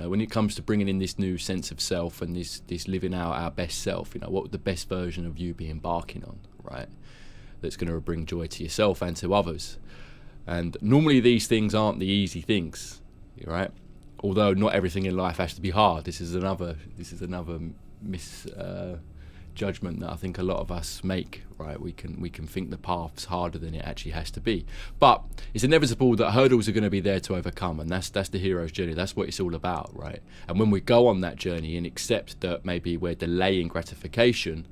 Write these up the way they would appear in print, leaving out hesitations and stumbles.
know, when it comes to bringing in this new sense of self and this living out our best self, you know, what would the best version of you be embarking on, right? That's going to bring joy to yourself and to others. And normally these things aren't the easy things, right? Although not everything in life has to be hard. This is another misjudgment that I think a lot of us make, right? We can think the path's harder than it actually has to be. But it's inevitable that hurdles are going to be there to overcome, and that's the hero's journey. That's what it's all about, right? And when we go on that journey and accept that maybe we're delaying gratification,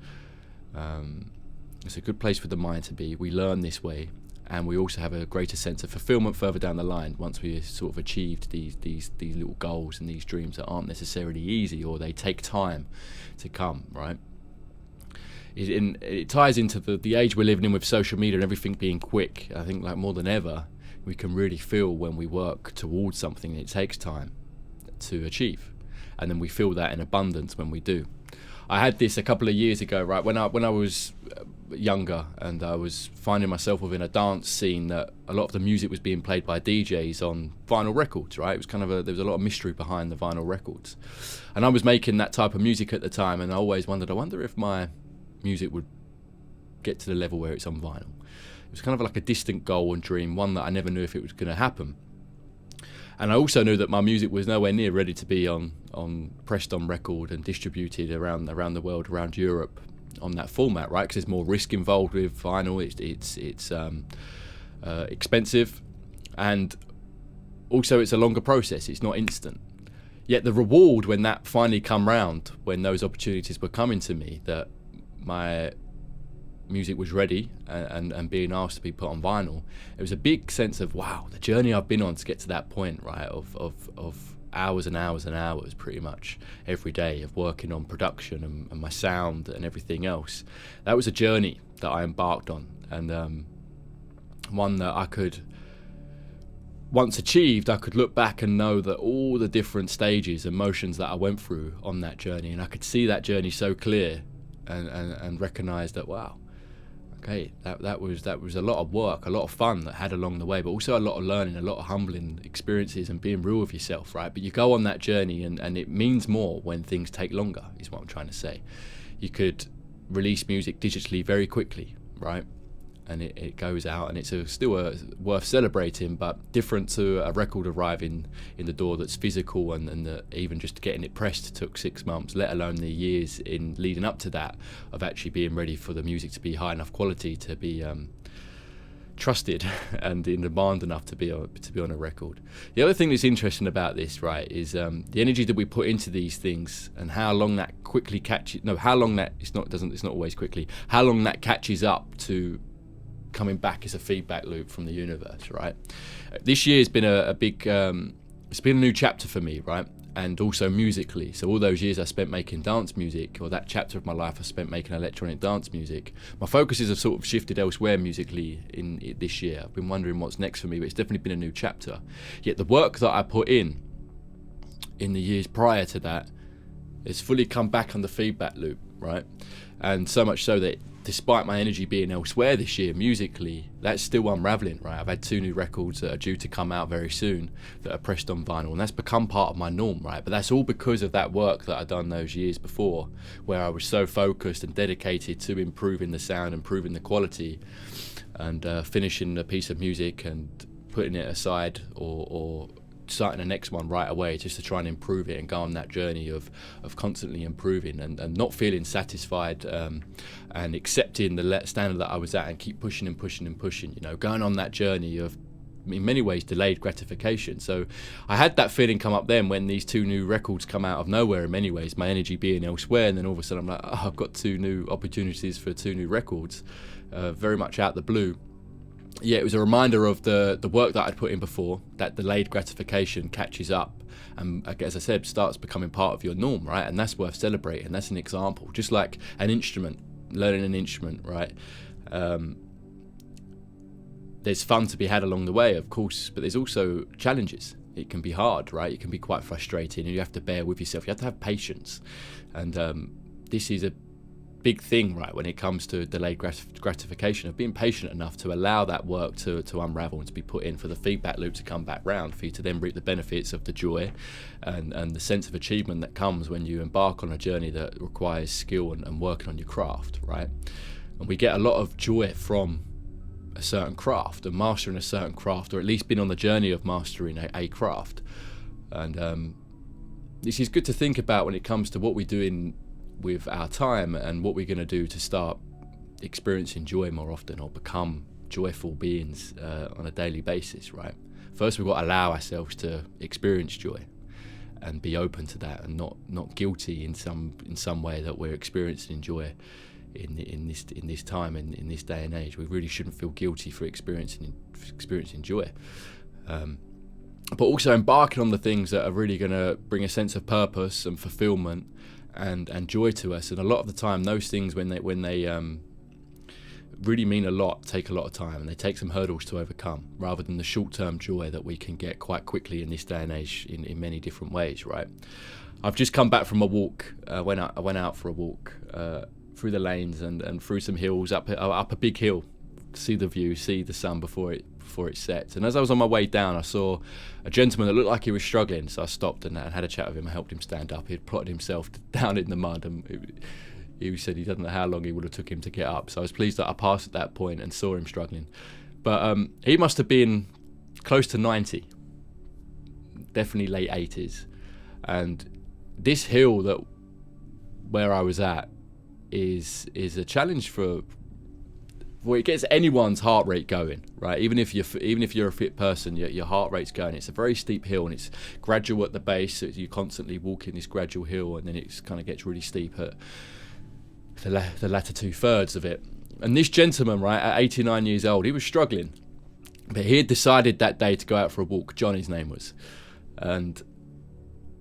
it's a good place for the mind to be. We learn this way, and we also have a greater sense of fulfillment further down the line once we sort of achieved these little goals and these dreams that aren't necessarily easy, or they take time to come, right? It ties into the age we're living in with social media and everything being quick. I think like more than ever, we can really feel when we work towards something, it takes time to achieve, and then we feel that in abundance when we do. I had this a couple of years ago, right, when I was younger, and I was finding myself within a dance scene that a lot of the music was being played by DJs on vinyl records, right? It was kind of there was a lot of mystery behind the vinyl records, and I was making that type of music at the time, and I always wondered, I wonder if my music would get to the level where it's on vinyl. It was kind of like a distant goal and dream, one that I never knew if it was going to happen. And I also knew that my music was nowhere near ready to be pressed on record and distributed around the world, around Europe, on that format, right? Because there's more risk involved with vinyl. It's expensive, and also it's a longer process. It's not instant. Yet the reward when that finally come round, when those opportunities were coming to me, that my music was ready and being asked to be put on vinyl, it was a big sense of, wow, the journey I've been on to get to that point, right, of hours and hours and hours pretty much every day of working on production and my sound and everything else. That was a journey that I embarked on, and one that I could, once achieved, I could look back and know that all the different stages, emotions that I went through on that journey, and I could see that journey so clear and recognize that, wow, okay, that was a lot of work, a lot of fun that had along the way, but also a lot of learning, a lot of humbling experiences and being real with yourself, right? But you go on that journey, and it means more when things take longer, is what I'm trying to say. You could release music digitally very quickly, right? And it goes out, and it's still worth celebrating, but different to a record arriving in the door that's physical, and even just getting it pressed took 6 months, let alone the years in leading up to that of actually being ready for the music to be high enough quality to be trusted and in demand enough to be on a record. The other thing that's interesting about this, right, is the energy that we put into these things and how long that quickly catches. No, how long that it's not always quickly. How long that catches up to coming back as a feedback loop from the universe, right? This year has been a big, it's been a new chapter for me, right? And also musically. So all those years I spent making dance music, or that chapter of my life I spent making electronic dance music, my focuses have sort of shifted elsewhere musically in this year. I've been wondering what's next for me, but it's definitely been a new chapter. Yet the work that I put in the years prior to that has fully come back on the feedback loop, right? And so much so that despite my energy being elsewhere this year musically, that's still unraveling, right? I've had 2 new records that are due to come out very soon that are pressed on vinyl, and that's become part of my norm, right? But that's all because of that work that I'd done those years before, where I was so focused and dedicated to improving the sound, improving the quality, and finishing a piece of music and putting it aside, or starting the next one right away, just to try and improve it and go on that journey of constantly improving and not feeling satisfied, and accepting the standard that I was at, and keep pushing and pushing and pushing, you know, going on that journey of, in many ways, delayed gratification. So I had that feeling come up then when these 2 new records come out of nowhere, in many ways, my energy being elsewhere, and then all of a sudden I'm like, oh, I've got 2 new opportunities for 2 new records, very much out the blue. Yeah, it was a reminder of the work that I'd put in before, that delayed gratification catches up and, as I said, starts becoming part of your norm, right? And that's worth celebrating. That's an example. Just like an instrument, learning an instrument, right? There's fun to be had along the way, of course, but there's also challenges. It can be hard, right? It can be quite frustrating, and you have to bear with yourself. You have to have patience. And this is big thing, right, when it comes to delayed gratification, of being patient enough to allow that work to unravel and to be put in, for the feedback loop to come back round, for you to then reap the benefits of the joy and the sense of achievement that comes when you embark on a journey that requires skill and working on your craft, right? And we get a lot of joy from a certain craft and mastering a certain craft, or at least being on the journey of mastering a craft. And this is good to think about when it comes to what we do with our time and what we're going to do to start experiencing joy more often, or become joyful beings on a daily basis, right? First, we've got to allow ourselves to experience joy and be open to that, and not guilty in some way that we're experiencing joy in this time, in this day and age. We really shouldn't feel guilty for experiencing joy. But also embarking on the things that are really going to bring a sense of purpose and fulfillment and joy to us. And a lot of the time, those things, when they really mean a lot, take a lot of time, and they take some hurdles to overcome, rather than the short-term joy that we can get quite quickly in this day and age in many different ways, right? I've just come back from a walk. I went out for a walk through the lanes and through some hills, up a big hill, see the view, see the sun before it sets. And as I was on my way down, I saw a gentleman that looked like he was struggling, so I stopped and had a chat with him. I helped him stand up. He had plotted himself down in the mud, and he said he doesn't know how long he would have took him to get up. So I was pleased that I passed at that point and saw him struggling. But he must have been close to 90, definitely late 80s. And this hill where I was at is a challenge for. Well, it gets anyone's heart rate going, right? Even if you're a fit person, your heart rate's going. It's a very steep hill, and it's gradual at the base. So you constantly walking this gradual hill, and then it kind of gets really steep at the latter 2/3 of it. And this gentleman, right, at 89 years old, he was struggling, but he had decided that day to go out for a walk. John, his name was, and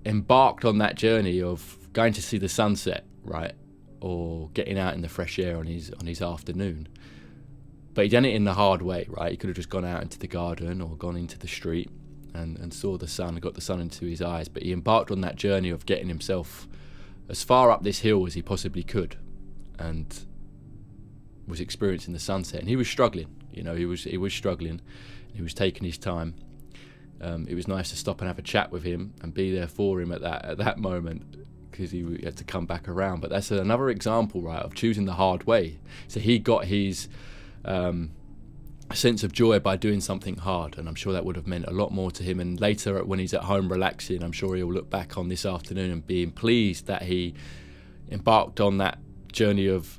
embarked on that journey of going to see the sunset, right, or getting out in the fresh air on his afternoon. But he done it in the hard way, right? He could have just gone out into the garden or gone into the street and saw the sun, got the sun into his eyes. But he embarked on that journey of getting himself as far up this hill as he possibly could, and was experiencing the sunset. And he was struggling, he was struggling. He was taking his time. It was nice to stop and have a chat with him and be there for him at that moment, because he had to come back around. But that's another example, right, of choosing the hard way. So he got his sense of joy by doing something hard, and I'm sure that would have meant a lot more to him. And later, when he's at home relaxing, I'm sure he'll look back on this afternoon and being pleased that he embarked on that journey of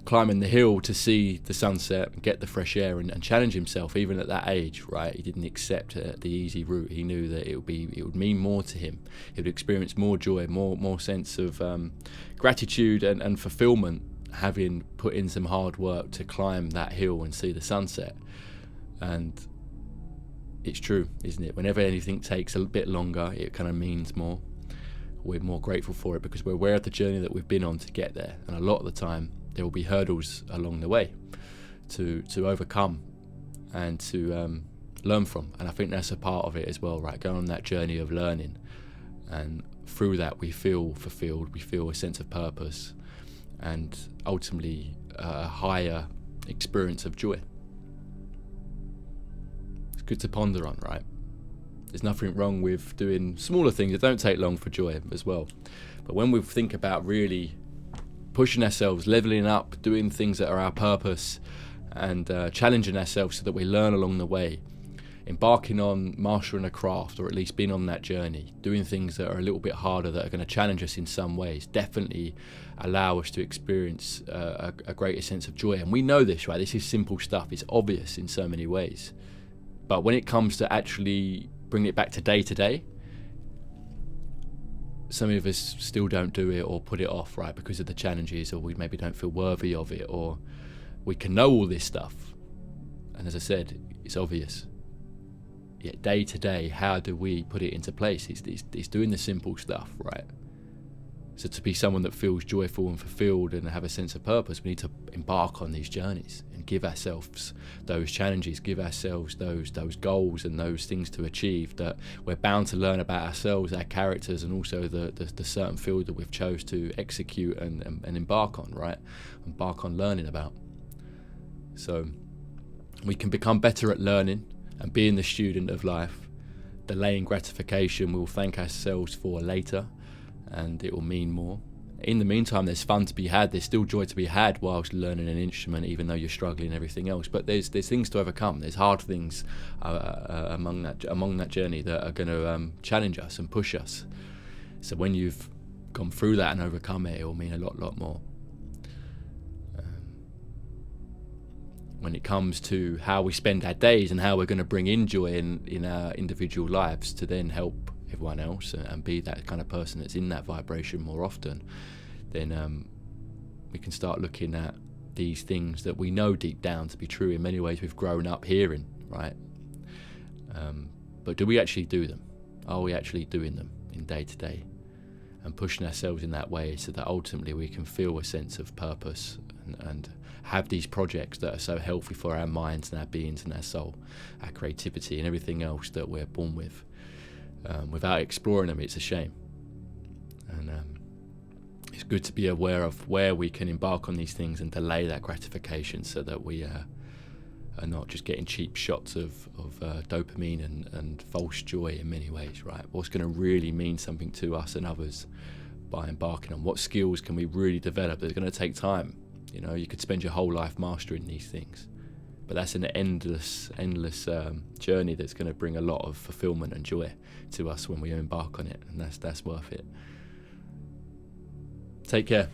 climbing the hill to see the sunset and get the fresh air and challenge himself. Even at that age, right, he didn't accept the easy route. He knew that it would mean more to him. He would experience more joy, more sense of gratitude and fulfillment, having put in some hard work to climb that hill and see the sunset. And it's true, isn't it? Whenever anything takes a bit longer, it kind of means more. We're more grateful for it because we're aware of the journey that we've been on to get there. And a lot of the time, there will be hurdles along the way to overcome and to learn from. And I think that's a part of it as well, right? Going on that journey of learning. And through that, we feel fulfilled, we feel a sense of purpose, and ultimately a higher experience of joy. It's good to ponder on, right? There's nothing wrong with doing smaller things that don't take long for joy as well. But when we think about really pushing ourselves, leveling up, doing things that are our purpose, and challenging ourselves so that we learn along the way, embarking on mastering a craft, or at least being on that journey, doing things that are a little bit harder, that are going to challenge us in some ways, definitely allow us to experience a greater sense of joy. And we know this, right? This is simple stuff. It's obvious in so many ways. But when it comes to actually bringing it back to day, some of us still don't do it, or put it off, right, because of the challenges, or we maybe don't feel worthy of it, or we can know all this stuff. And as I said, it's obvious. Yet day to day, how do we put it into place? It's doing the simple stuff, right? So to be someone that feels joyful and fulfilled and have a sense of purpose, we need to embark on these journeys and give ourselves those challenges, give ourselves those goals and those things to achieve that we're bound to learn about ourselves, our characters, and also the certain field that we've chose to execute and embark on, right? Embark on learning about. So we can become better at learning and being the student of life. Delaying gratification we'll thank ourselves for later, and it will mean more. In the meantime, there's fun to be had, there's still joy to be had whilst learning an instrument, even though you're struggling and everything else. But there's things to overcome, there's hard things among that journey that are going to challenge us and push us. So when you've gone through that and overcome it, it will mean a lot more. When it comes to how we spend our days and how we're going to bring in joy in our individual lives to then help everyone else and be that kind of person that's in that vibration more often, then we can start looking at these things that we know deep down to be true. In many ways we've grown up hearing, right? But do we actually do them? Are we actually doing them in day to day and pushing ourselves in that way so that ultimately we can feel a sense of purpose and have these projects that are so healthy for our minds and our beings and our soul, our creativity and everything else that we're born with? Without exploring them, it's a shame. And it's good to be aware of where we can embark on these things and delay that gratification so that we are not just getting cheap shots of dopamine and false joy in many ways, right? What's going to really mean something to us and others by embarking on? What skills can we really develop? It's going to take time. You know, you could spend your whole life mastering these things, but that's an endless journey that's going to bring a lot of fulfillment and joy to us when we embark on it, and that's worth it. Take care.